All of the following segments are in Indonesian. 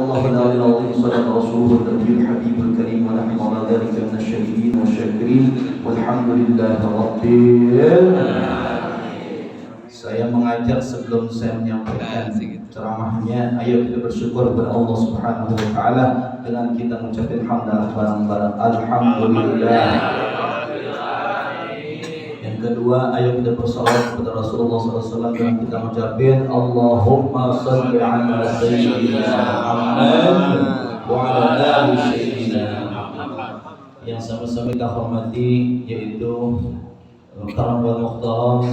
الله العلي العظيم صدق رسوله النبي الحبيب الكريم ونحن على ذلك من الشاهدين والشاكرين والحمد لله رب العالمين. Saya mengajar sebelum saya menyampaikan ceramahnya, ayo kita bersyukur kepada Allah Subhanahu wa taala dengan kita mengucapkan hamdalah bareng-bareng alhamdulillah. Yang kedua, ayo kita bersalawat kepada Rasulullah SAW dengan kita mengucapkan Allahumma shalli ala sayyidina Muhammad wa ala ali sayyidina Muhammad. Yang sama-sama kita hormati yaitu Karam wal Muhtaram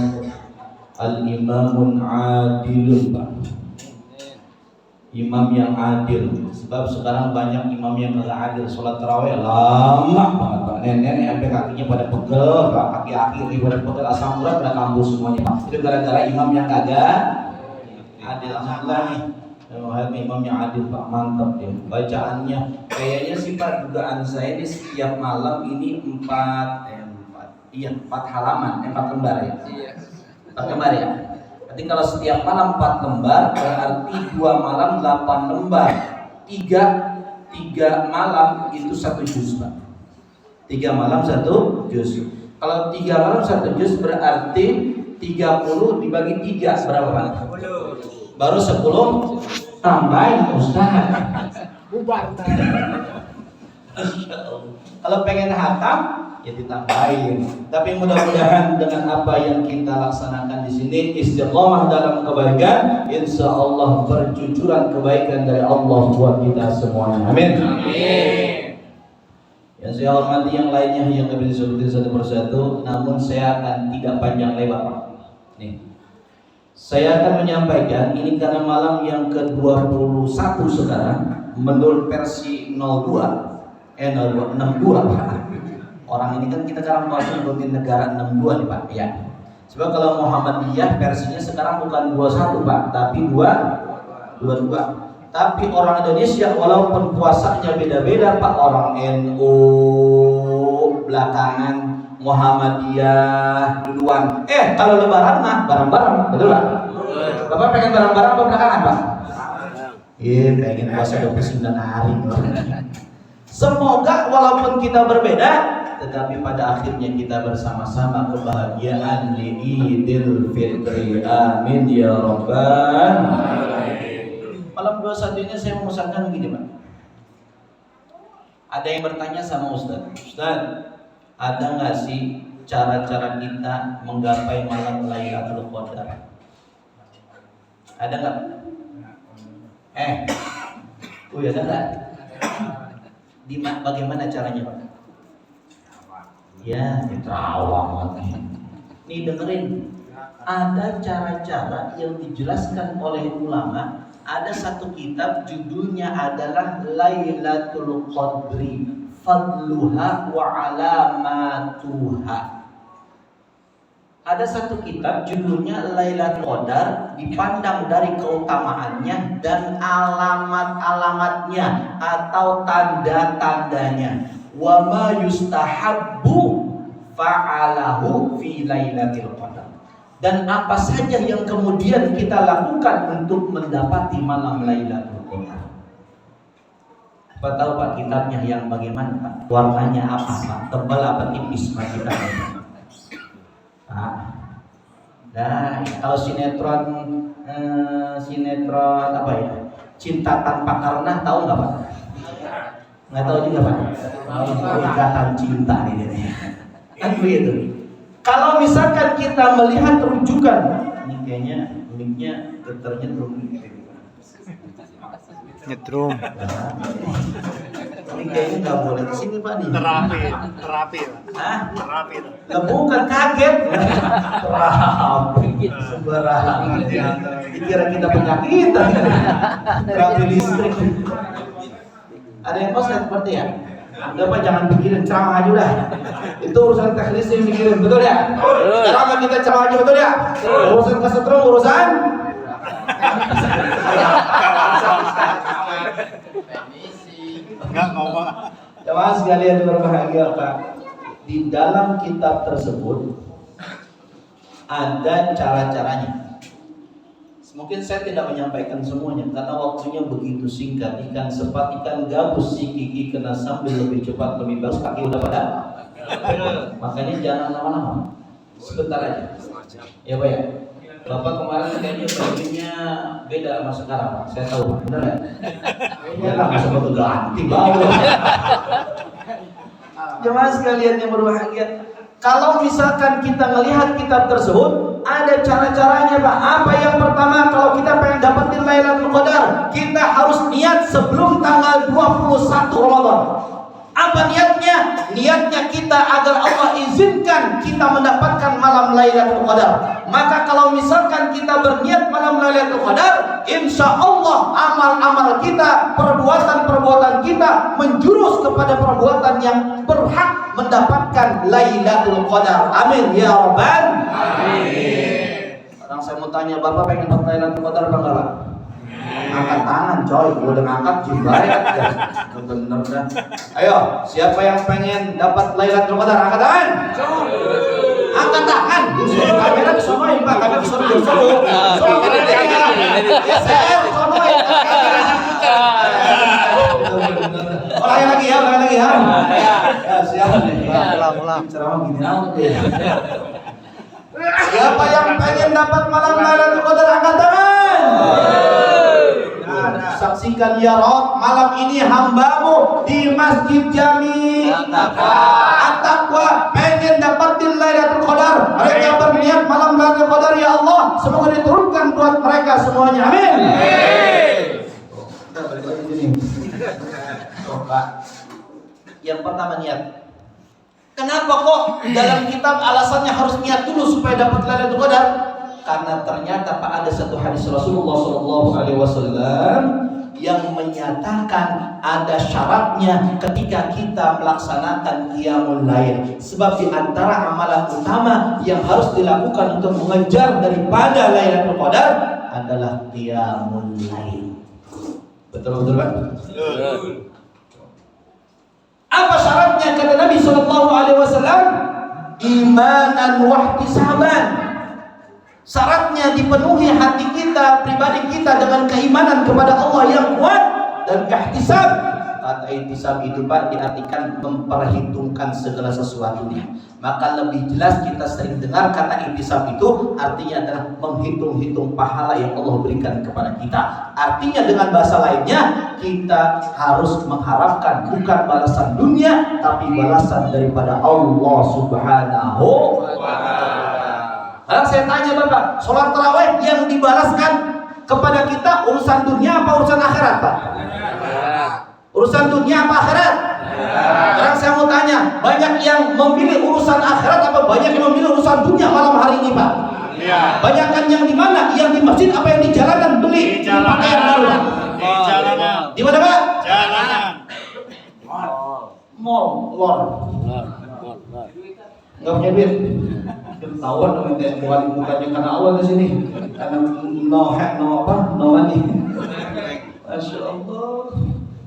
Al-Imamun Adilun, Pak. Imam yang adil. Sebab sekarang banyak imam yang gak adil. Sholat tarawih lama banget, Pak. Nenek sampai kakinya pada pegel, Pak. Kaki-kaki pada pegel, asam urat pada kambuh semuanya, Pak. Itu gara-gara imam yang kagak adil. Alhamdulillah nih, imam yang adil, Pak. Mantap dia. Bacaannya kayaknya sih, Pak, dugaan saya ini setiap malam ini 4 halaman, 4 lembar ya. Iya. 4 lembar ya. Berarti kalau setiap malam 4 lembar berarti 2 malam 8 lembar. 3 malam itu 1 juz, Pak. 3 malam 1 juz. Kalau 3 malam 1 juz berarti 30 dibagi 3 berapa, Pak? 10. Baru 10 tambahin Ustaz. Bubar. Kalau pengen hatam ya ditambahin. Tapi mudah-mudahan dengan apa yang kita laksanakan di sini istiqomah dalam kebaikan, insya Allah bercucuran kebaikan dari Allah buat kita semuanya. Amin. Amin. Yang saya hormati yang lainnya yang kami disebutin satu persatu, namun saya akan tidak panjang lebar, Pak. Nih, saya akan menyampaikan ini karena malam yang ke-21 sekarang menurut versi 62, Pak. Orang ini kan kita sekarang masuk rutin negara 62 nih, Pak, ya. Sebab kalau Muhammadiyah versinya sekarang bukan 21, Pak, tapi 22. Tapi orang Indonesia walaupun puasanya beda-beda, Pak, orang NU belakangan, Muhammadiyah duluan. Kalau lebaran mah bareng-bareng, betul, Pak? Bapak pengen bareng-bareng apa belakangan, Pak? Iya, pengen puasa 29 hari. Semoga walaupun kita berbeda, tetapi pada akhirnya kita bersama-sama kebahagiaan di Idul Fitri. Amin ya rabbal alamin. Malam 21 ini saya mengusahakan begini, Pak. Ada yang bertanya sama Ustaz, ada nggak sih cara-cara kita menggapai malam Lailatul Qadar? Ada nggak? Ada nggak? Bagaimana caranya, Pak? Ya, terawang lagi. Nih dengerin, ada cara-cara yang dijelaskan oleh ulama. Ada satu kitab judulnya adalah Lailatul Qadri, Fadluha wa Alamatuha. Ada satu kitab judulnya Lailatul Qadar, dipandang dari keutamaannya dan alamat-alamatnya atau tanda-tandanya. Wa ma yustahabbu fa'alahu fi Lailatul Qadar. Dan apa saja yang kemudian kita lakukan untuk mendapati malam Lailatul Qadar. Apa tahu, Pak, kitabnya yang bagaimana, Pak? Warnanya apa, Pak? Tebal apa tipis, Pak, kitabnya? Nah, kalau sinetron apa ya? Cinta Tanpa Karena, tahu nggak, Pak? Nggak tahu juga, Pak. Ikatan cinta nih. Kan begitu. Kalau misalkan kita melihat rujukan, ini kayaknya mic-nya ternyetrum gitu. Nyetrum. Ini kayaknya nggak boleh kesini, Pak, nih. Terapi. Terapi. Bukan kaget. Terapi. Sembarangan. Dikira kita penyakitan. Terapi listrik. Ada yang kos seperti ya? Udah, Pak, jangan pikirin, ceramah aja udah. Itu urusan teknis yang mikirin, betul ya? Ceramah kita ceramah aja, betul ya? Urusan kesetrum, urusan Enggak ngomong. jemaah sekalian berbahagia, Pak. Di dalam kitab tersebut ada cara-caranya. Mungkin saya tidak menyampaikan semuanya karena waktunya begitu singkat. Ikan sepat, ikan gabus, si gigi kena sambil lebih cepat lebih bagus, kaki udah pada. Makanya jangan lama-lama, sebentar aja. Ya Pak ya. Bapak kemarin kayaknya bajunya beda sama sekarang Pak. Saya tahu Pak, benar ya? Ya lah, nggak sempat ganti bau. Jemaah sekalian yang berbahagia, kalau misalkan kita melihat kitab tersebut, ada cara-caranya Pak. Apa yang pertama, kalau kita pengen dapetin Lailatul Qadar, kita harus niat sebelum tanggal 21 Ramadan. Apa niatnya? Niatnya kita agar Allah izinkan kita mendapatkan malam Lailatul Qadar. Maka kalau misalkan kita berniat malam Lailatul Qadar, insya Allah amal-amal kita, perbuatan-perbuatan kita menjurus kepada perbuatan yang berhak mendapatkan Lailatul Qadar. Amin ya rabbal alamin. Sekarang saya mau tanya, Bapak pengen dapat Lailatul Qadar apa enggak Pak? Angkat tangan coy, gua udah ngangkat jimbai ya. Bener dah. Ayo, siapa yang pengen dapat Lailatul Qadar? Angkat tangan. Angkat tangan. Suruh kamera disonoin Pak, kamera disonoin dulu. Suruh kamera. Geser, sonoin. Ulangi lagi ya, ulangi lagi ya. Ya, siap nih. Ulang. Ceramah gini nanti. Siapa yang pengen dapat malam Lailatul Qadar? Angkat tangan. Saksikan ya Rob, malam ini hambamu di Masjid Jami At-Taqwa pengen dapatin Lailatul Qadar. Mereka berniat malam Lailatul Qadar, ya Allah semoga diturunkan buat mereka semuanya, amin. Kita balik lagi sini. Coba. Yang pertama niat. Kenapa kok dalam kitab alasannya harus niat dulu supaya dapat Lailatul Qadar? Karena ternyata Pak, ada satu hadis Rasulullah SAW yang menyatakan ada syaratnya ketika kita melaksanakan qiyamul lail. Sebab di antara amalan utama yang harus dilakukan untuk mengejar daripada Lailatul Qadar adalah qiyamul lail. Betul Pak? Betul. Apa syaratnya kata Nabi SAW? Imanan wahtisaban. Syaratnya dipenuhi hati kita, pribadi kita dengan keimanan kepada Allah yang kuat dan ihtisab. Kata ihtisab itu Pak diartikan memperhitungkan segala sesuatunya. Maka lebih jelas kita sering dengar kata ihtisab itu artinya adalah menghitung-hitung pahala yang Allah berikan kepada kita. Artinya dengan bahasa lainnya, kita harus mengharapkan bukan balasan dunia tapi balasan daripada Allah Subhanahu wa ta'ala. Sekarang saya tanya Bapak, sholat tarawih yang dibalaskan kepada kita urusan dunia apa urusan akhirat Pak? Urusan dunia apa akhirat? Sekarang saya mau tanya, banyak yang memilih urusan akhirat apa banyak yang memilih urusan dunia malam hari ini Pak? Banyakan yang di mana? Yang di masjid apa yang di jalanan beli pakaian baru? Di jalanan. Di mana Pak? Jalanan. Mall. Nggak punya duit. Ketahuan dong yang bukan bukannya karena awal di sini, karena no money. Masya Allah.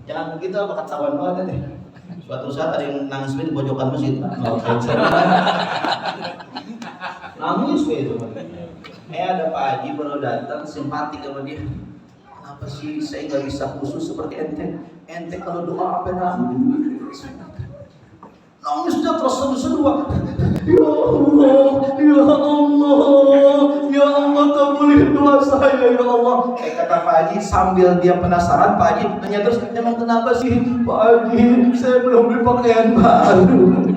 Jangan begitu, apa ketahuan banget deh. Suatu saat ada yang nangis di pojokan masjid. Nangis itu. Ada Pak Haji baru datang, simpatik sama dia. Kenapa sih saya nggak bisa khusus seperti ente? Ente kalau doa apa nangis? Nangisnya terus sedu-sedu Pak. Ya Allah kabulin doa saya ya Allah. Kata Pak Haji sambil dia penasaran, Pak Haji tanya terus, emang kenapa sih Pak Haji? Saya belum beli pakaian baru.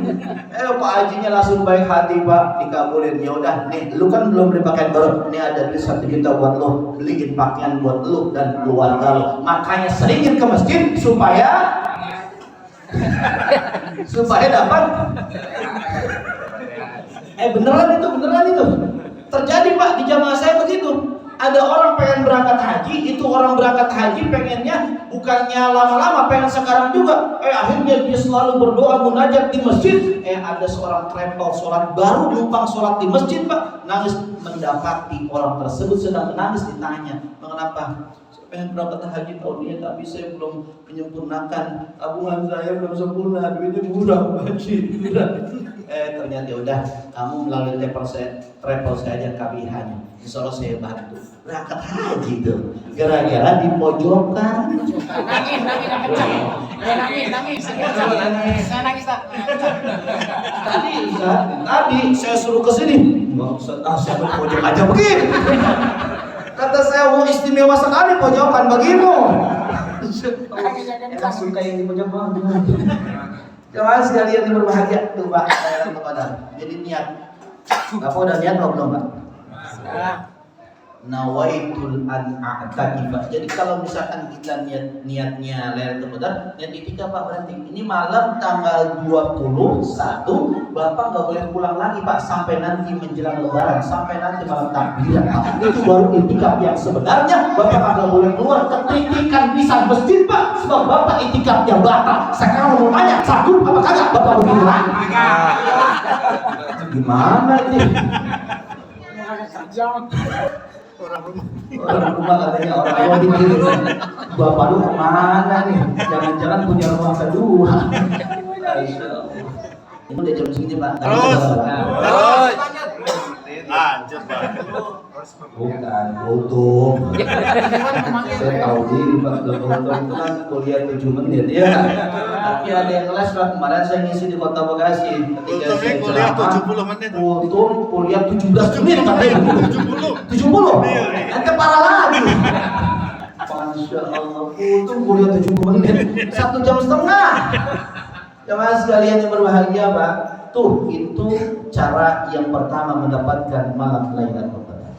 Pak Hajinya langsung baik hati Pak, dikabulin. Ya udah nih, lu kan belum beli pakaian baru. Ini ada duit 1 juta buat lu, beliin pakaian buat lu dan keluarga lu. Makanya seringin ke masjid supaya dapat. Beneran itu terjadi Pak di jamaah saya begitu. Ada orang pengen berangkat haji, itu orang berangkat haji pengennya bukannya lama-lama, pengen sekarang juga. Akhirnya dia selalu berdoa munajat di masjid. Ada seorang travel sholat baru numpang sholat di masjid Pak, nangis mendapati orang tersebut sedang menangis. Ditanya, mengapa? Pengen berangkat haji tahun ini tapi saya belum menyempurnakan tabungan, saya belum sempurna, duitnya murah haji. Ternyata udah kamu melalui travel saya aja KBH-nya. Insya Allah saya bantu berangkat haji tuh. Gara-gara di pojokan. Nangis. Saya nangis tak? Tadi saya suruh ke sini. Enggak usah, saya mau pojok aja begini. Kata saya mau istimewa sekali pojokan bagimu. Enak suka yang di pojok banget. Jemaah sekalian yang berbahagia tuh Pak, kepada. Jadi niat. Bapak udah niat atau belum Pak? Nawaitul an a'takifa. Jadi kalau misalkan kita niatnya Lailatul Qadar, niat itikaf Pak berarti. Ini malam tanggal 21, Bapak nggak boleh pulang lagi Pak sampai nanti menjelang Lebaran, sampai nanti malam takbiran. Itu baru itikaf yang sebenarnya. Bapak nggak boleh keluar kekritikan bisa masjid Pak, sebab Bapak itikaf yang batal. Sekarang mau tanya, sanggup apa kagak Bapak begini lagi? Gimana ini? Orang rumah katanya orang tua dikiri. Bapak lu kemana nih? Jangan-jangan punya rumah kedua. Ini udah jam segini Pak. Terus. Lanjut Pak. Bukan kultum. Saya tahu diri Pak. Kultum itu kan kuliah 7 menit ya. Tapi ada yang kelas Pak. Kemarin saya ngisi di Kota Bekasi. Ketika saya kuliah ceramah, 70 menit. kultum kuliah 17 menit katanya. 70. Nanti parah lagi. Masya Allah, kultum kuliah 70 menit. 1 jam setengah. Jemaah sekalian yang berbahagia Pak. Tuh, itu cara yang pertama mendapatkan malam Lailatul Qadar.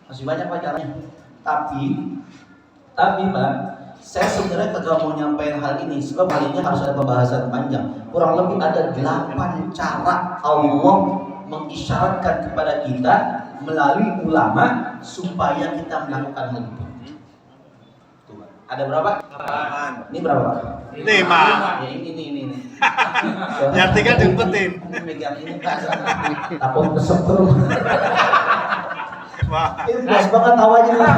Masih banyak Pak caranya. Tapi Pak, saya sebenarnya kagak mau nyampaikan hal ini sebab hal ini harus ada pembahasan panjang. Kurang lebih ada 8 cara Allah mengisyaratkan kepada kita melalui ulama supaya kita melakukan hal itu. Tuh, ada berapa? 8. Ini berapa Pak? 5. Ya ini. Yang 3 jempetin. Megang ini Kak. Takut kesetrum. Wah. Ini puas banget tawanya nih.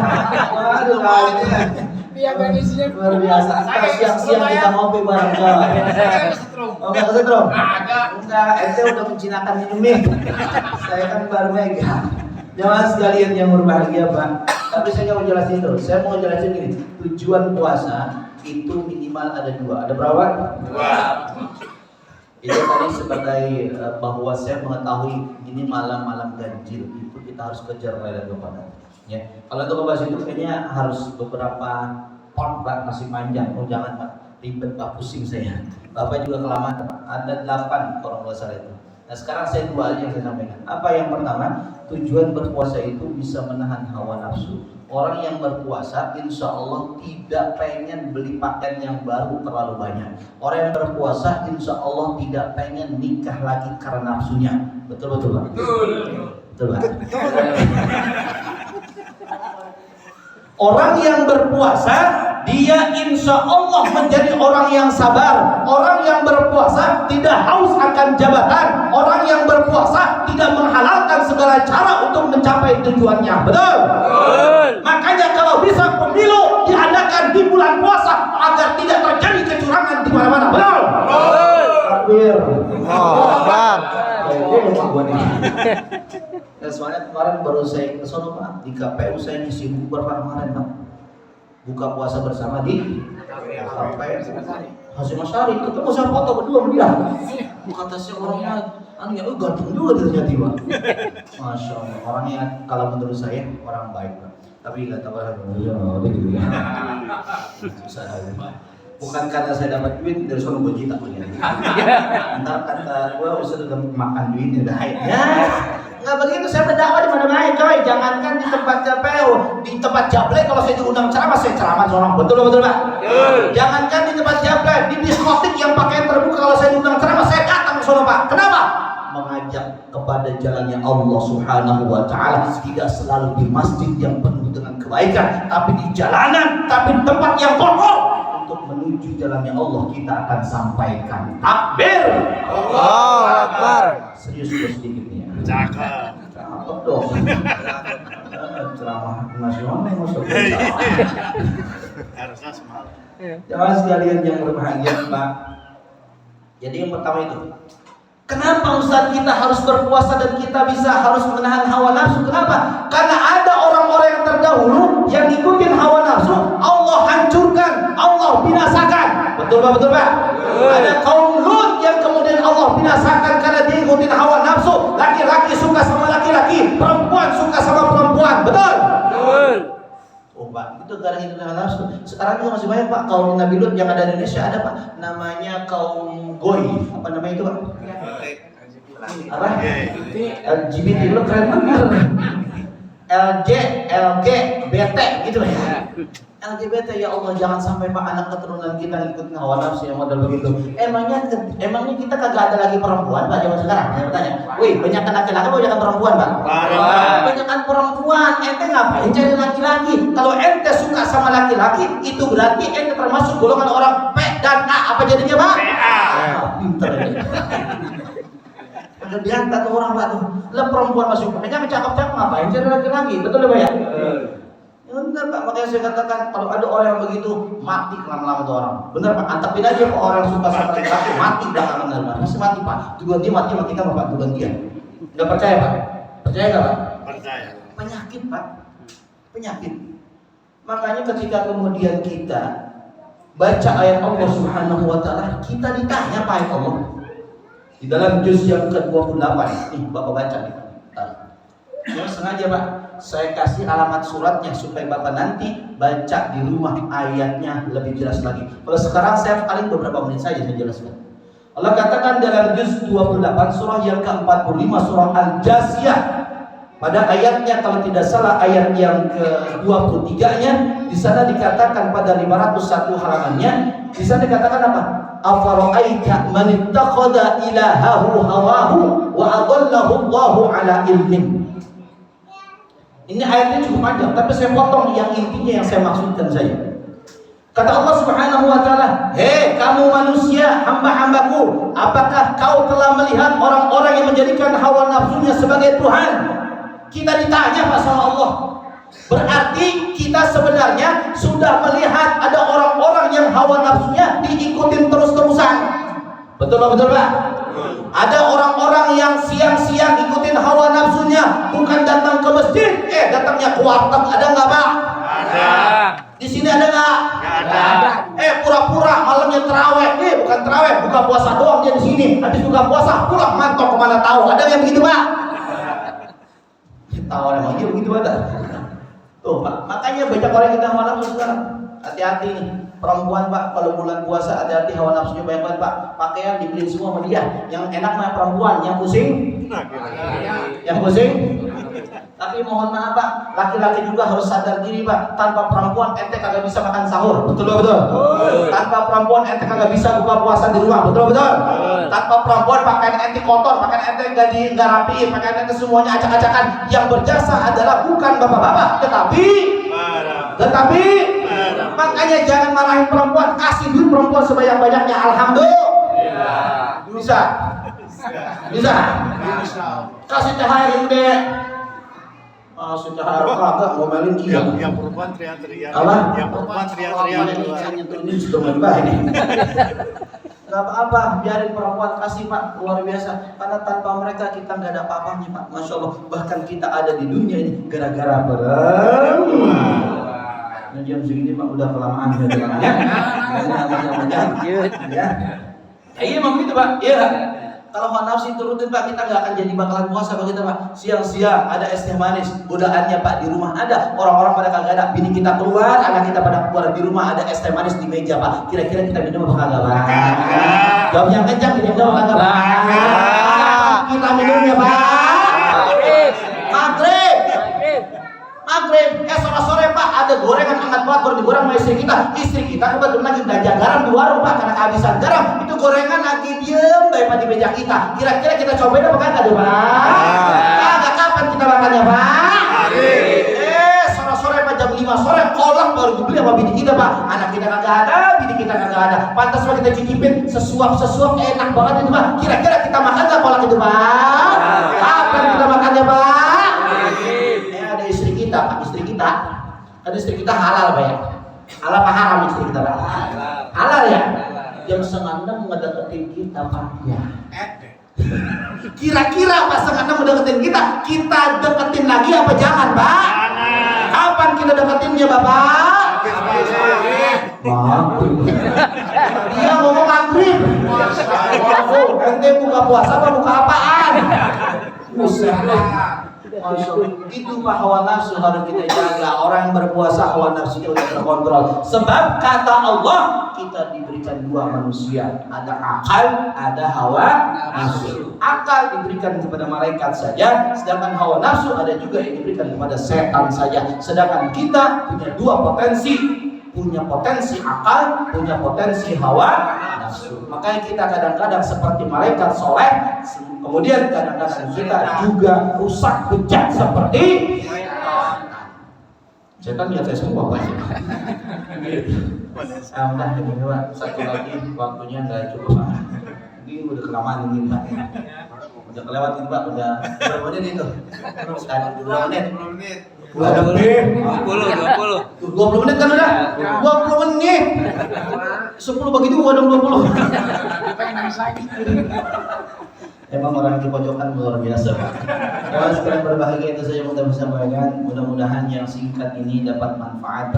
Waduh kali ini. Biar kondisinya Luar biasa. Ntar siang-siang kita ngopi bareng kawan. Oke, kesetrum. Enggak, ente udah mencinakan minumnya. Saya kan baru megang. Jemaah sekalian yang berbahagia Pak. Tapi saya mau jelasin dulu. Saya mau jelasin ini. Tujuan puasa itu minimal ada 2. Ada berapa? 2. Itu tadi sebagai bahwa saya mengetahui ini malam-malam ganjil itu kita harus kejar Lailatul Qadar. Ya. Kalau untuk membahas itu kayaknya harus beberapa part Pak, masih panjang. Oh jangan Pak, ribet Pak, pusing saya. Bapak juga kelamaan Pak. Ada 8 kalau nggak salah itu. Nah sekarang saya 2 aja yang saya sampaikan. Apa yang pertama? Tujuan berpuasa itu bisa menahan hawa nafsu. Orang yang berpuasa insya Allah tidak pengen beli pakaian yang baru terlalu banyak. Orang yang berpuasa insya Allah tidak pengen nikah lagi karena nafsunya. Betul Pak? Betul Pak? Orang yang berpuasa dia insya Allah menjadi orang yang sabar. Orang yang berpuasa tidak haus akan jabatan. Orang yang berpuasa tidak menghalalkan segala cara untuk mencapai tujuannya. Betul? Makanya kalau bisa pemilu diadakan di bulan puasa agar tidak terjadi kecurangan di mana-mana. Betul? Takbir. Akbar. Ya, soalnya kemarin baru saya ke sono Pak, di KPU saya ngisi bukber Pak kemarin Pak. Buka puasa bersama di KPU Hasyim Asy'ari, ketemu saya foto berdua sama dia. Kata saya orangnya aneh, ganteng juga dia ternyata Pak. Masya Allah, orangnya kalau menurut saya orang baik Pak. Tapi nggak tahu alhamdulillah gitu ya. Susah Pak. Bukan karena saya dapat duit dari sono bojita punya. Entar kata gua udah makan duitnya dah. Ya. Enggak begitu, saya berdakwah di mana-mana coy. Jangankan di tempat KPU, di tempat Jablay kalau saya diundang ceramah, saya ceramah seorang. Betul Pak? Jangankan di tempat Jablay, di diskotik yang pakaian terbuka kalau saya diundang ceramah, saya datang ke sono Pak. Kenapa? Mengajak kepada jalannya Allah Subhanahu wa taala, tidak selalu di masjid yang penuh dengan kebaikan, tapi di jalanan, tapi di tempat yang kotor. Untuk menuju jalannya Allah kita akan sampaikan takbir. Allahu Akbar. Serius sedikit nih ya. Cakep. Cakep dong. Ceramah nasional yang masuk. Harusnya semalam. Jemaah sekalian yang berbahagia Pak. Jadi yang pertama itu Kenapa Ustaz kita harus berpuasa dan kita harus menahan hawa nafsu? Kenapa? Karena ada orang-orang yang terdahulu yang ikutin hawa nafsu, Allah hancurkan, Allah binasakan. Betul Pak? Betul Pak? Ada kaum Lut yang kemudian Allah binasakan karena dia ikutin hawa nafsu. Laki-laki suka sama laki-laki, perempuan suka sama perempuan. Betul? Betul. Oh Pak, itu gara-gara itu hawa nafsu. Sekarang juga masih banyak Pak kaum Nabi Lut yang ada di Indonesia, ada Pak. Namanya kaum Goy. Apa namanya itu Pak? Apa? LGBT lu keren banget. LGBT gitu ya. LGBT ya Allah, jangan sampai Pak anak keturunan kita ngikutin hawa nafsu yang model begitu. Emangnya kita kagak ada lagi perempuan Pak zaman sekarang? Saya bertanya. Wih, banyakan laki-laki apa banyakan perempuan Pak? Banyakan perempuan. Ente ngapain cari laki-laki? Kalau ente suka sama laki-laki, itu berarti ente termasuk golongan orang P dan A. Apa jadinya Pak? Pinter ya. Ada diangkat orang Pak tuh. Lah perempuan masuk makanya cakep-cakep ngapain cari laki-laki? Betul ya Pak ya? Ya benar Pak, makanya saya katakan kalau ada orang yang begitu mati lama-lama tuh orang. Benar Pak, antepin aja Pak orang yang suka sama laki-laki mati belakangan benar. Masih mati Pak. Tuhan dia mati sama kita Pak, Tuhan dia. Enggak percaya Pak? Percaya enggak Pak? Percaya. Penyakit Pak. Penyakit. Makanya ketika kemudian kita baca ayat Allah Subhanahu wa taala, kita ditanya Pak ayat Allah. Di dalam juz yang ke-28, nih Bapak baca nih. Ya sengaja Pak, saya kasih alamat suratnya supaya Bapak nanti baca di rumah ayatnya lebih jelas lagi. Kalau sekarang saya paling beberapa menit saja menjelaskan. Allah katakan dalam juz 28 surah yang ke-45 surah Al-Jasiyah. Pada ayatnya kalau tidak salah ayat yang ke-23-nya di sana dikatakan pada 501 halamannya, di sana dikatakan apa? Afara'aita man ittakhadha ilahahu hawahu wa adallahu Allahu ala ilmin. Ini ayatnya cukup panjang, tapi saya potong yang intinya yang saya maksudkan saja. Kata Allah Subhanahu wa taala, "Hei kamu manusia, hamba-hambaku, apakah kau telah melihat orang-orang yang menjadikan hawa nafsunya sebagai Tuhan?" Kita ditanya Pak sama Allah. Berarti kita sebenarnya sudah melihat ada orang-orang yang hawa nafsunya diikutin terus-terusan. Betul Pak? Betul Pak? Ada orang-orang yang siang-siang ikutin hawa nafsunya, bukan datang ke masjid, datangnya ke warteg. Ada nggak Pak? Ada. Di sini ada nggak? Ada. Pura-pura malamnya terawih, bukan terawih, buka puasa doang dia di sini. Habis buka puasa pulang mantok kemana tahu? Ada yang begitu Pak? Tahu emang dia begitu ada. Tuh Pak, makanya banyak orang yang hawa nafsu sekarang. Hati-hati nih, perempuan Pak, kalau bulan puasa hati-hati hawa nafsunya banyak banget Pak. Pakaian dibeliin semua sama dia. Yang enak mah perempuan, yang pusing, yang pusing. Tapi mohon maaf Pak, laki-laki juga harus sadar diri Pak. Tanpa perempuan ente kagak bisa makan sahur. Betul betul. Tanpa perempuan ente kagak bisa buka puasa di rumah. Betul betul. Tanpa perempuan pakaian ente kotor, pakaian ente nggak rapiin, pakaian ente semuanya acak-acakan. Yang berjasa adalah bukan bapak-bapak, tetapi makanya jangan marahin perempuan, kasih duit perempuan sebanyak-banyaknya. Alhamdulillah. Bisa. Kasih THR yang gede. Kasih THR kagak ngomelin dia. Yang perempuan teriak-teriak. Apa? Yang perempuan teriak-teriak. Ini instrumen Pak ini. Gak apa-apa, biarin perempuan kasih Pak, luar biasa. Karena tanpa mereka kita nggak ada apa-apanya Pak. Masya Allah, bahkan kita ada di dunia ini gara-gara perempuan. Nah, jam segini Pak udah kelamaan ya jalannya. Ya. Iya memang begitu Pak. Iya. Kalau hawa nafsu turutin Pak, kita nggak akan jadi bakalan puasa Pak kita Pak. Siang-siang ada es teh manis, godaannya Pak di rumah ada. Orang-orang pada kagak ada. Bini kita keluar, anak kita pada keluar, di rumah ada es teh manis di meja Pak. Kira-kira kita minum apa kagak Pak? Jawab yang kencang, kita minum apa kagak Pak? Kita minumnya Pak. Maghrib, sore-sore Pak ada gorengan hangat banget baru digoreng sama istri kita. Istri kita kebetulan lagi belanja garam di warung Pak karena kehabisan garam. Itu gorengan lagi diem Pak di meja kita. Kira-kira kita cobain apa kagak deh Pak? Kagak, kapan kita makannya Pak? Sore-sore Pak jam 5 sore kolak baru dibeli sama bini kita Pak. Anak kita kagak ada, bini kita kagak ada. Pantas Pak kita cicipin sesuap enak banget itu Pak. Kira-kira kita makan nggak kolak itu Pak? Kapan kita makannya Pak? Istri kita halal Pak ya? Halal apa haram istri kita Pak? Halal ya? Yang sengaja ngedeketin kita Pak ya? Kira-kira pasangan mau deketin kita deketin lagi apa jangan, Pak? Kapan kita deketinnya, Bapak? Maghrib. Dia ngomong maghrib. Ente buka puasa apa buka apaan? Itu mah hawa nafsu harus kita jaga. Orang yang berpuasa hawa nafsunya udah terkontrol. Sebab kata Allah kita diberikan dua manusia, ada akal, ada hawa nafsu. Akal diberikan kepada malaikat saja, sedangkan hawa nafsu ada juga yang diberikan kepada setan saja. Sedangkan kita punya dua potensi, punya potensi akal, punya potensi hawa nafsu. Makanya kita kadang-kadang seperti malaikat soleh, kemudian kadang-kadang kita juga rusak bejat seperti setan. Lihat saya semua Pak. Udah ini Pak, satu lagi waktunya nggak cukup Pak. Ini udah kelamaan ini Pak. Udah kelewat ini Pak, udah berapa menit itu? Sekarang 2 menit. 20 menit kan udah? 20 menit. 10 bagi 2 dong 20. Pengen nangis lagi. Emang orang di pojokan luar biasa Pak. Kawan sekalian berbahagia, itu saja kita bisa sampaikan. Mudah-mudahan yang singkat ini dapat manfaat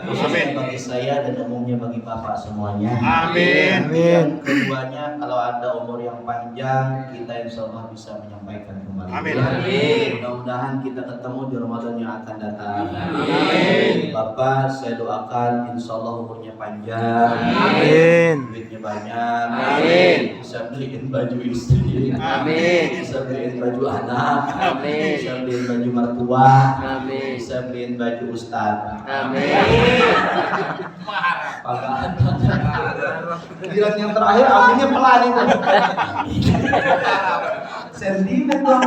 khususnya bagi saya dan umumnya bagi Bapak semuanya. Amin. Yang keduanya, kalau ada umur yang panjang, kita insya Allah bisa menyampaikan kembali. Amin. Mudah-mudahan kita ketemu di Ramadan yang akan datang. Amin. Bapak, saya doakan insya Allah umurnya panjang. Amin. Duitnya banyak. Amin. Bisa beliin baju istri. Amin. Bisa beliin baju anak. Amin. Bisa beliin baju mertua. Amin. Bisa beliin baju ustaz. Amin. Giliran yang terakhir aminnya pelan itu. Sentimen tuh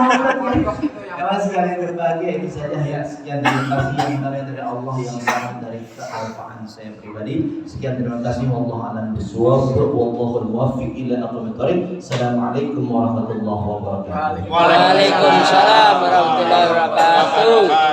kawan sekalian berbahagia, ini saja ya. Sekian terima kasih yang dari Allah yang sangat dari kealfaan saya pribadi. Sekian terima kasih. Wallahu a'lam bishawab. Wallahu muwaffiq ila aqwamit thoriq. Assalamualaikum warahmatullahi wabarakatuh. Waalaikumsalam warahmatullahi wabarakatuh.